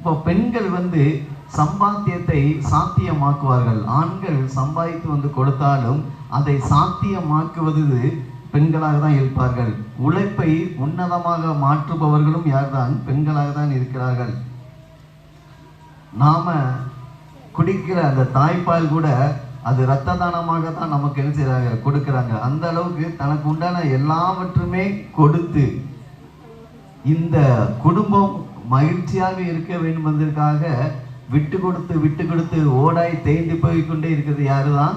இப்போ பெண்கள் சம்பாத்தியத்தை சாத்தியமாக்குவார்கள். ஆண்கள் சம்பாதித்து கொடுத்தாலும் அதை சாத்தியமாக்குவது பெண்களாக தான் இருப்பார்கள். உழைப்பை உன்னதமாக மாற்றுபவர்களும் யார்தான்? பெண்களாக தான் இருக்கிறார்கள். நாம குடிக்கிற அந்த தாய்ப்பால் கூட அது இரத்த தானமாக தான் நமக்கு என்ன செய்றாங்க? கொடுக்குறாங்க. அந்த அளவுக்கு தனக்கு உண்டான எல்லாவற்றுமே கொடுத்து இந்த குடும்பம் மகிழ்ச்சியாக இருக்க வேண்டும் என்பதற்காக விட்டு கொடுத்து ஓடாய் தேய்ந்து போய்கொண்டே இருக்கிறது யாருதான்?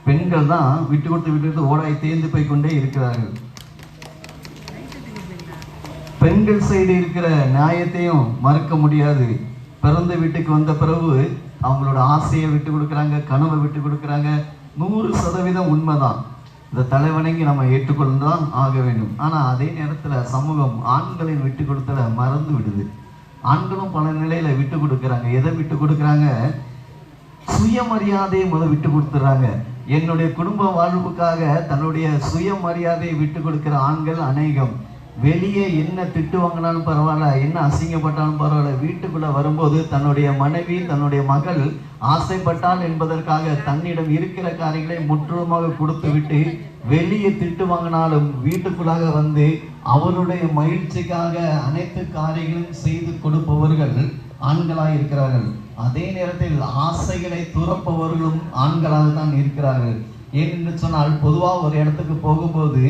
பெண்கள் தான். விட்டு கொடுத்து ஓடாய் தேய்ந்து போய்கொண்டே இருக்கிறார்கள். பெண்கள் சைடு இருக்கிற நியாயத்தையும் மறுக்க முடியாது. பிறந்த வீட்டுக்கு வந்த பிறகு அவங்களோட ஆசையை விட்டு கொடுக்குறாங்க, கனவை விட்டு கொடுக்குறாங்க. 100% உண்மைதான். இந்த தலைவணங்கி நம்ம ஏற்றுக்கொண்டுதான் ஆக வேண்டும். ஆனால் அதே நேரத்தில் சமூகம் ஆண்களின் விட்டு கொடுத்தல மறந்து விடுது. ஆண்களும் பல நிலையில விட்டு கொடுக்குறாங்க. எதை விட்டு கொடுக்குறாங்க? சுயமரியாதையை விட்டு கொடுத்துறாங்க. என்னுடைய குடும்ப வாழ்வுக்காக தன்னுடைய சுயமரியாதையை விட்டு கொடுக்கிற ஆண்கள் அநேகம். வெளியே என்ன திட்டு வாங்கினாலும் பரவாயில்ல, என்ன அசிங்கப்பட்டாலும் பரவாயில்ல, வீட்டுக்குள்ள வரும்போது தன்னுடைய மனைவி தன்னுடைய மகள் ஆசைப்பட்டால் என்பதற்காக தன்னிடம் இருக்கிற காரியங்களை முற்றுமாக கொடுத்து விட்டு வெளியே திட்டு வாங்கினாலும் வீட்டுக்குள்ளாக அவருடைய மகிழ்ச்சிக்காக அனைத்து காரியங்களும் செய்து கொடுப்பவர்கள் ஆண்களாக இருக்கிறார்கள். அதே நேரத்தில் ஆசைகளை துறப்பவர்களும் ஆண்களாக தான் இருக்கிறார்கள். ஏனென்று சொன்னால் பொதுவாக ஒரு இடத்துக்கு போகும்போது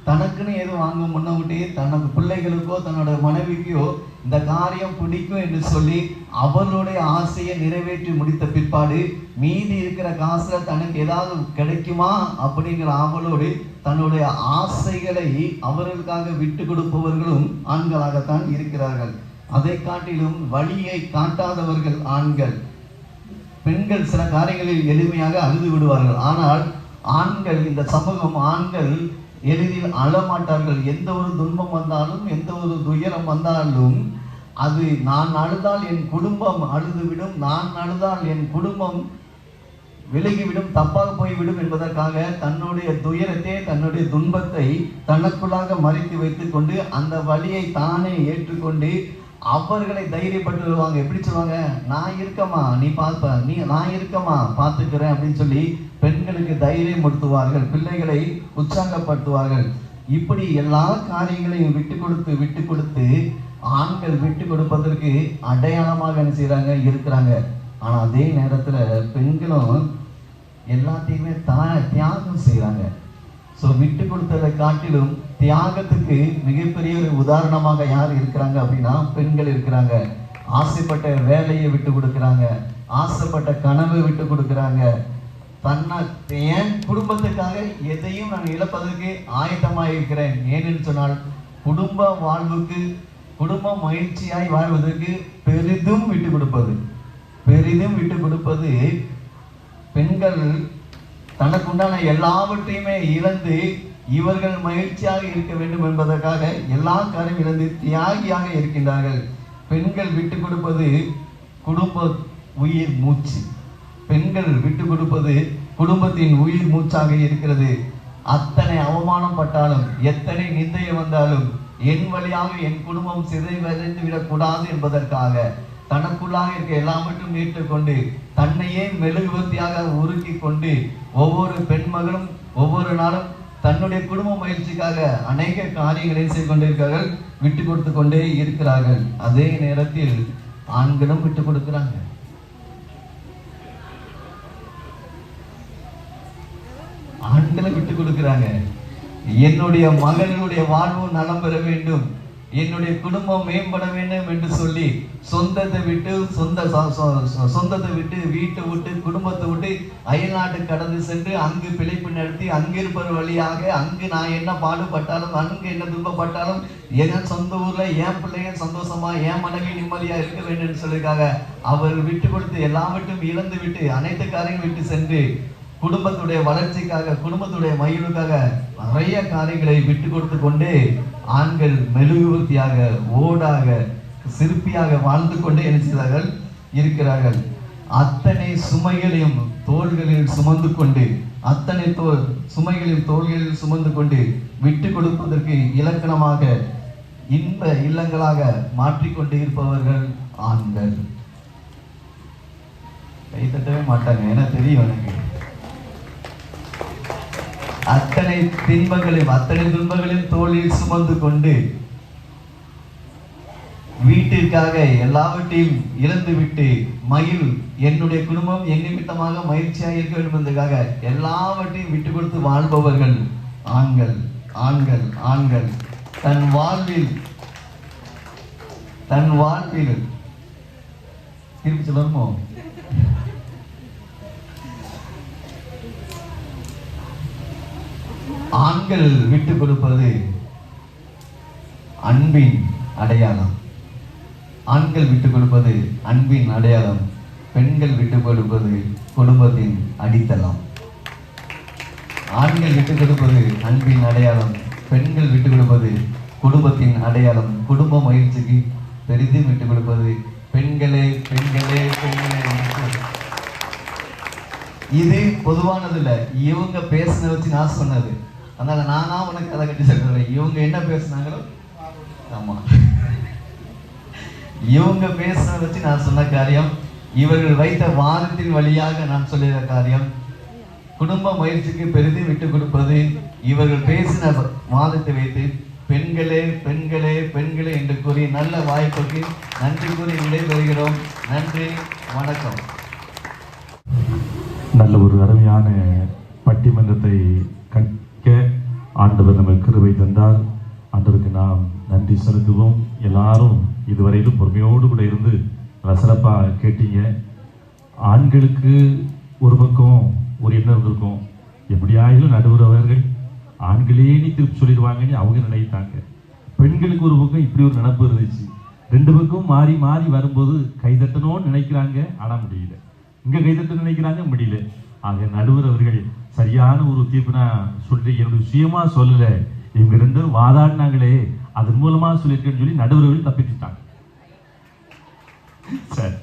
தனக்குன்னு எதுவும் வாங்க முன்னவிட்டு தனது பிள்ளைகளுக்கோ தன்னோட மனைவிக்கோ இந்த காரியம் பிடிக்கும் என்று சொல்லி அவர்களுடைய ஆசையை நிறைவேற்றி முடித்த பிற்பாடு மீதி இருக்கிற காசுல தனக்கு ஏதாவது கிடைக்குமா அப்படிங்கிற ஆவலோடு தன்னுடைய ஆசைகளை அவர்களுக்காக விட்டு கொடுப்பவர்களும் ஆண்களாகத்தான் இருக்கிறார்கள். அதை காட்டிலும் வழியை காட்டாதவர்கள் ஆண்கள். பெண்கள் சில காரியங்களில் எளிமையாக அழுது விடுவார்கள். ஆனால் ஆண்கள், இந்த சமூகம், ஆண்கள் எளிதில் அழமாட்டார்கள். எந்த ஒரு துன்பம் வந்தாலும் எந்த ஒரு துயரம் வந்தாலும் அது நான் அழுதால் என் குடும்பம் அழுதுவிடும், நான் அழுதால் என் குடும்பம் விலகிவிடும், தப்பாக போய்விடும் என்பதற்காக தன்னுடைய துயரத்தை தன்னுடைய துன்பத்தை தனக்குள்ளாக மறைத்து வைத்துக் கொண்டு அந்த வழியை தானே ஏற்றுக்கொண்டு அவர்களை தைரியப்பட்டு வருவாங்க. எப்படி சொல்லுவாங்க? நான் இருக்கமா, நீ பார்ப்ப, நான் இருக்கமா, பார்த்துக்கிறேன் அப்படின்னு சொல்லி பெண்களுக்கு தைரியம் கொடுத்துவார்கள், பிள்ளைகளை உற்சாகப்படுத்துவார்கள். இப்படி எல்லா காரியங்களையும் விட்டு கொடுத்து ஆண்கள் விட்டு கொடுப்பதற்கு அடையாளமாக என்ன செய்யறாங்க? இருக்கிறாங்க. ஆனா அதே நேரத்துல பெண்களும் எல்லாத்தையுமே தியாகம் செய்யறாங்க. ஸோ விட்டு கொடுத்ததை காட்டிலும் தியாகத்துக்கு மிகப்பெரிய ஒரு உதாரணமாக யார் இருக்கிறாங்க அப்படின்னா பெண்கள் இருக்கிறாங்க. ஆசைப்பட்ட வேலையை விட்டு கொடுக்குறாங்க, ஆசைப்பட்ட கனவை விட்டு கொடுக்குறாங்க. என் குடும்பத்துக்காக எதையும் நான் இழப்பதற்கு ஆயத்தமாக இருக்கிறேன். ஏனென்று சொன்னால் குடும்ப வாழ்வுக்கு, குடும்ப மகிழ்ச்சியாய் வாழ்வதற்கு பெரிதும் விட்டு கொடுப்பது பெண்கள் தனக்குண்டான எல்லாவற்றையுமே இழந்து இவர்கள் மகிழ்ச்சியாக இருக்க வேண்டும் என்பதற்காக எல்லா காரியம் இழந்து தியாகியாக இருக்கின்றார்கள். பெண்கள் விட்டு கொடுப்பது குடும்ப உயிர் மூச்சு. பெண்கள் விட்டு கொடுப்பது குடும்பத்தின் உயிர் மூச்சாக இருக்கிறது. அத்தனை அவமானம் பட்டாலும், எத்தனை நிந்தையை வந்தாலும் என் வழியாக என் குடும்பம் சிதைவடைந்து விடக்கூடாது என்பதற்காக தனக்குள்ளாக இருக்க எல்லாவற்றும் ஏற்றுக்கொண்டு தன்னையே மெழுகுவர்த்தியாக உருக்கி கொண்டு ஒவ்வொரு பெண்மகளும் ஒவ்வொரு நாளும் தன்னுடைய குடும்ப மகிழ்ச்சிக்காக அநேக காரியங்களை செய்து கொண்டிருக்கிறார்கள், விட்டு கொடுத்து கொண்டே இருக்கிறார்கள். அதே நேரத்தில் ஆண்களும் விட்டு கொடுக்கிறாங்க. ஆண்களை விட்டு கொடுக்கிறாங்க. என்னுடைய மகளுடைய வாழ்வு நலம் பெற வேண்டும், என்னுடைய குடும்பம் மேம்பட வேண்டும் என்று சொல்லி சொந்தத்தை விட்டு வீட்டை விட்டு குடும்பத்தை விட்டு அயல்நாட்டு கடந்து சென்று அங்கு பிழைப்பு நடத்தி அங்கிருப்பவர் வழியாக அங்கு நான் என்ன பாடுபட்டாலும் அங்கு என்ன துன்பப்பட்டாலும் என் சொந்த ஊர்ல என் பிள்ளைங்க சந்தோஷமா என் மனைவி நிம்மதியா இருக்க வேண்டும் என்று சொல்லிருக்காங்க. அவர் விட்டு கொடுத்து எல்லாவற்றும் இழந்து விட்டு அனைத்து காரியங்களும் விட்டு சென்று குடும்பத்துடைய வளர்ச்சிக்காக குடும்பத்துடைய மகிழ்வுக்காக நிறைய காரியங்களை விட்டு கொடுத்து கொண்டு ஆண்கள் மெழுகுவர்த்தியாக ஓடாக சிற்பியாக வாழ்ந்து கொண்டே என்ன இருக்கிறார்கள். அத்தனை சுமைகளையும் தோள்களில் சுமந்து கொண்டு சுமைகளையும் தோள்களில் சுமந்து கொண்டு விட்டு கொடுப்பதற்கு இலக்கணமாக இன்ப இல்லங்களாக மாற்றிக்கொண்டு இருப்பவர்கள் ஆண்கள். கை தட்டவே மாட்டாங்க, ஏன்னா தெரியும் எனக்கு. அத்தனை துன்பங்களையும் தோளில் சுமந்து கொண்டு வீட்டிற்காக எல்லாவற்றையும் இழந்துவிட்டு என்னுடைய குடும்பம் என் நிமித்தமாக மகிழ்ச்சியாக இருக்க வேண்டும் என்பதற்காக எல்லாவற்றையும் விட்டு கொடுத்து வாழ்பவர்கள் ஆண்கள். ஆண்கள் ஆண்கள் தன் வாழ்வில் திருப்பி சொல்லணுமோ? ஆண்கள் விட்டு கொடுப்பது அன்பின் அடையாளம். ஆண்கள் விட்டுக் கொடுப்பது அன்பின் அடையாளம். பெண்கள் விட்டுக் கொடுப்பது குடும்பத்தின் அடித்தளம். ஆண்கள் விட்டுக் கொடுப்பது அன்பின் அடையாளம். பெண்கள் விட்டுக் கொடுப்பது குடும்பத்தின் அடையாளம். குடும்ப மகிழ்ச்சிக்கு பெரிதும் விட்டுக் கொடுப்பது பெண்களே பெண்களே பெண்களே. இது பொதுவானது இல்லை, இவங்க பேசின வச்சு நான் சொன்னது. அதனால நானா உனக்கு அதை கட்டி சொல்றேன். இவங்க என்ன பேசினாங்களோ, ஆமா, இவங்க பேசினதை வச்சு நான் சொன்ன காரியம், இவர்கள் வைத்த வாதத்தின் வழியாக நான் சொல்லுகிற காரியம். குடும்ப முயற்சிக்கு பெரிதும் விட்டுக் கொடுப்பது இவர்கள் பேசின வாதத்தை வைத்து பெண்களே பெண்களே பெண்களே என்று கூறி நல்ல வாய்ப்புக்கு நன்றி கூறி விடைபெறுகிறோம். நன்றி, வணக்கம். நல்ல ஒரு அருமையான பட்டிமன்றத்தை கற்க ஆண்டவர் நமக்கு கிருபை தந்தார். ஆண்டவருக்கு நாம் நன்றி செலுத்துவோம். எல்லாரும் இதுவரையிலும் பொறுமையோடு கூட இருந்து சிறப்பாக கேட்டீங்க. ஆண்களுக்கு ஒரு பக்கம் ஒரு எண்ணம் இருந்திருக்கும், எப்படியாயிலும் நடுவுறவர்கள் ஆண்களே நீ திருப்பி சொல்லிடுவாங்கன்னு அவங்க நினைத்தாங்க. பெண்களுக்கு ஒரு பக்கம் இப்படி ஒரு நினப்பு இருந்துச்சு. ரெண்டு பக்கம் மாறி மாறி வரும்போது கைதட்டணும்னு நினைக்கிறாங்க, ஆனால் முடியல. இங்கே கைதட்ட நினைக்கிறாங்க, முடியல. ஆக நடுவுறவர்கள் சரியான ஒரு தீர்ப்பு நான் சொல்லி என்னுடைய சுயமா சொல்லல, இவங்க ரெண்டும் வாதாடினாங்களே அதன் மூலமா சொல்லியிருக்கேன்னு சொல்லி நடுவுறவர்கள் தப்பிச்சுட்டாங்க. சரி,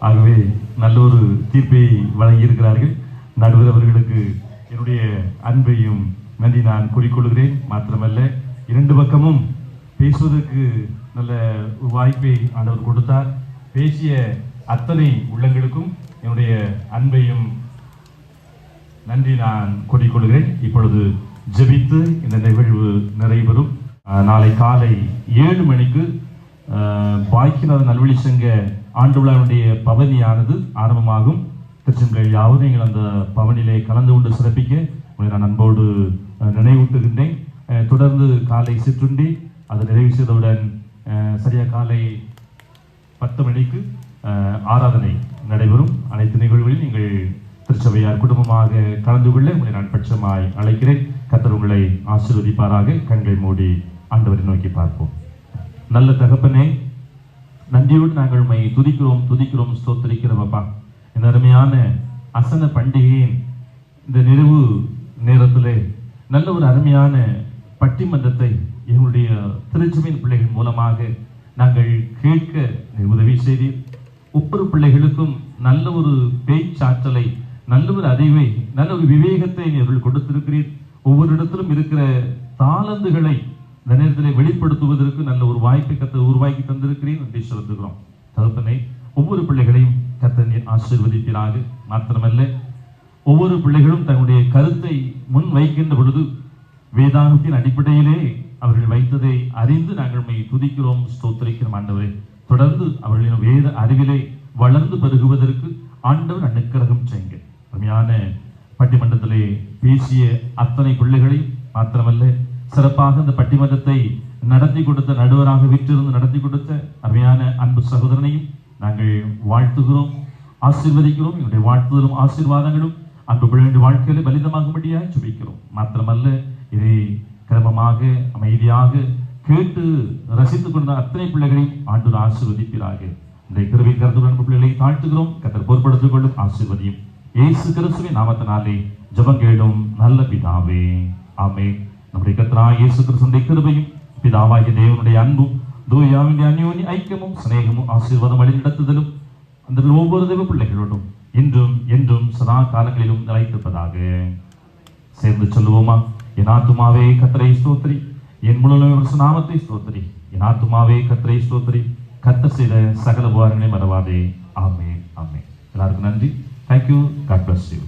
ஆகவே நல்ல ஒரு தீர்ப்பை வழங்கி இருக்கிறார்கள். நடுவர் அவர்களுக்கு என்னுடைய அன்பையும் நன்றி நான் கூறிக்கொள்கிறேன். மாத்திரமல்ல, இரண்டு பக்கமும் பேசுவதற்கு நல்ல ஒரு வாய்ப்பை ஆண்டவர் கொடுத்தார். பேசிய அத்தனை உள்ளங்களுக்கும் என்னுடைய அன்பையும் நன்றி நான் கூறிக்கொள்கிறேன். இப்பொழுது ஜெபித்து இந்த நிகழ்வு நிறைவேறும். நாளை காலை 7 மணிக்கு பாக்கியநாத நல்வழி சங்க ஆண்டு விழாவுடைய பவனியானது ஆரம்பமாகும். திருச்செங்கள் யாவும் நீங்கள் அந்த பவனிலே கலந்து கொண்டு சிறப்பிக்க உங்களை நான் அன்போடு நினைவூட்டுகின்றேன். தொடர்ந்து காலை சிற்றுண்டி அது நிறைவு செய்தவுடன் சரியாக காலை 10 மணிக்கு ஆராதனை நடைபெறும். அனைத்து நிகழ்வுகளில் நீங்கள் திருச்சபையார் குடும்பமாக கலந்து கொள்ள உங்களை நான் பட்சமாய் அழைக்கிறேன். கர்த்தர் உங்களை ஆசீர்வதிப்பாராக. கண்களை மூடி ஆண்டவரை நோக்கி பார்ப்போம். நல்ல தகப்பனே, நன்றியோடு நாங்கள் உம்மை துதிக்கிறோம் ஸ்தோத்திரிக்கிறோம் அப்பா. இந்த அருமையான அசன பண்டிகையின் இந்த நிறைவு நேரத்திலே நல்ல ஒரு அருமையான பட்டிமன்றத்தை எங்களுடைய திருச்சபையின் பிள்ளைகள் மூலமாக நாங்கள் கேட்க உதவி செய்தீர். ஒவ்வொரு பிள்ளைகளுக்கும் நல்ல ஒரு பேச்சாற்றலை, நல்ல ஒரு அறிவை, நல்ல ஒரு விவேகத்தை நீங்கள் கொடுத்திருக்கிறீர். ஒவ்வொரு இடத்திலும் இருக்கிற தாளந்துகளை இந்த நேரத்தில் வெளிப்படுத்துவதற்கு நல்ல ஒரு வாய்ப்பை கர்த்தர் உருவாக்கி தந்திருக்கிறேன். நன்றி செலுத்துகிறோம் தகப்பனே. ஒவ்வொரு பிள்ளைகளையும் கர்த்தர் நீர் ஆசீர்வதிப்பீராக. மாத்திரமல்ல, ஒவ்வொரு பிள்ளைகளும் தன்னுடைய கருத்தை முன் வைக்கின்ற பொழுது வேதாகத்தின் அடிப்படையிலே அவர்கள் வைத்ததை அறிந்து நாங்கள் உம்மை துதிக்கிறோம் ஸ்தோத்திரிக்கிறோம் ஆண்டவரே. தொடர்ந்து அவர்களின் வேத அறிவிலே வளர்ந்து பெருகுவதற்கு ஆண்டவர் அனுக்கிரகம் செய்யுங்க. அருமையான பட்டிமன்றத்திலே பேசிய அத்தனை பிள்ளைகளை மாத்திரமல்ல, சிறப்பாக இந்த பட்டிமன்றத்தை நடத்தி கொடுத்த நடுவராக விற்றிருந்து நடத்தி கொடுத்த அருமையான அன்பு சகோதரனையும் நாங்கள் வாழ்த்துகிறோம், ஆசீர்வதிக்கிறோம். என்னுடைய வாழ்த்துதலும் ஆசீர்வாதங்களும் அன்பு பிள்ளைகளுடைய வாழ்க்கையில பலிதமாகும்படியாக ஜெபிக்கிறோம். மாத்திரமல்ல, இதை கிரமமாக அமைதியாக கேட்டு ரசித்துக் கொண்ட அத்தனை பிள்ளைகளையும் ஆண்டவர் ஆசீர்வதிப்பீராக. இந்த கிருபை கருத்துடன் அன்பு பிள்ளைகளை தாழ்த்துகிறோம். கர்த்தர் பொறுப்படுத்திக் கொள்ளும் ஆசீர்வதியும் இயேசு கிறிஸ்துவின் நாமத்தினாலே ஜெபம் கேளும் நல்ல பிதாவே, ஆமென். நம்முடைய கர்த்தராகிய இயேசு கிறிஸ்துவின் கிருபையும் பிதாவாகிய தேவனுடைய அன்பும் தூயாவின் அந்யோன்ய ஐக்கியமும் சிநேகமும் ஆசீர்வாதம் வழிநடத்துதலும் அந்த ஒவ்வொரு தேவ பிள்ளைகளோடும் இன்றும் என்றும் சதா காலங்களிலும் நிலைத்திருப்பதாக. சேர்ந்து சொல்லுவோமா? என் ஆத்துமாவே கர்த்தரை ஸ்தோத்திரி, என் முழுமை நாமத்தை ஸ்தோத்திரி. என் ஆத்துமாவே கர்த்தரை ஸ்தோத்திரி. கர்த்தர் செய்த சகல உபகாரங்களை மறவாதே. ஆமென், ஆமென். எல்லாருக்கும் நன்றி. தேங்க்யூ. God bless you.